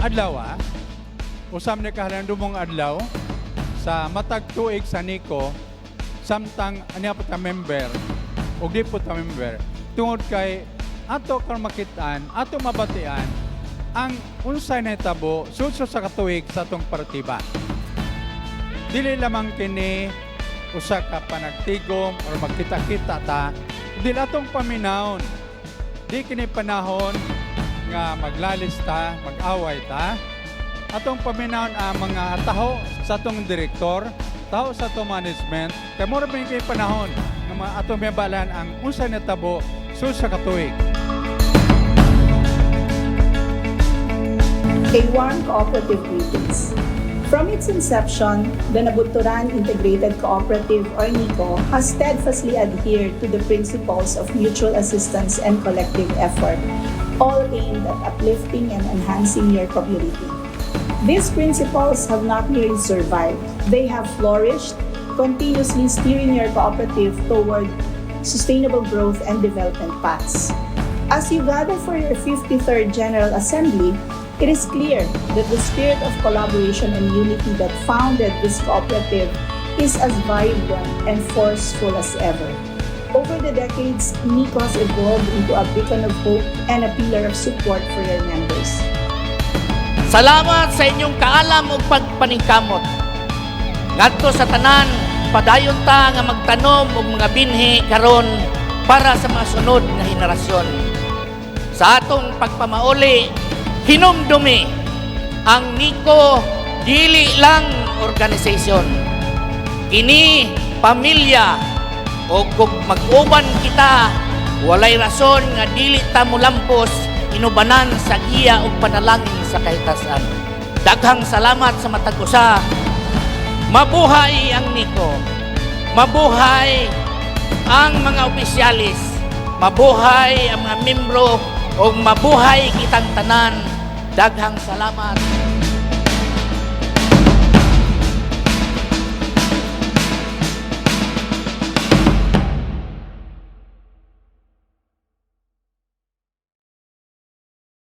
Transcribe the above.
adlaw usam ni kahalandumong adlaw sa matag tuig sa Niko samtang aniya po ta member ug di po ta member tungod kay ato karon makitaan, ato mabatian ang unsay nahitabo sudso sa katuig sa atong partiba. Dili lamang kini usa ka panagtigom or magkita-kita ta, dili atong paminawon. Di kini panahon nga maglalis ta, mag-away ta. Atong paminawon ang mga taho sa atong direktor, taho sa atong management, kay mura ba kay panahon nga atong mabalan ang unsay nahitabo sudso sa katuig. A warm cooperative greetings. From its inception, the Nabunturan Integrated Cooperative or NICO has steadfastly adhered to the principles of mutual assistance and collective effort, all aimed at uplifting and enhancing your community. These principles have not merely survived, they have flourished, continuously steering your cooperative toward sustainable growth and development paths. As you gather for your 53rd General Assembly, it is clear that the spirit of collaboration and unity that founded this cooperative is as vibrant and forceful as ever. Over the decades, NICO has evolved into a beacon of hope and a pillar of support for your members. Salamat sa inyong kaalam ug pagpaningkamot. Ngadto sa tanan, padayon ta nga magtanom og mga binhi karon para sa mga sunod nga henerasyon. Sa atong pagpamauli, hinumdumi ang NICO dili lang organisasyon. Kini pamilya o kung mag-uban kita, walay rason nga dili ta mulampos inubanan sa giya o panalangin sa kahitasan. Daghang salamat sa matag usa. Mabuhay ang NICO. Mabuhay ang mga opisyalis. Mabuhay ang mga membro o mabuhay kitang tanan. Daghang salamat.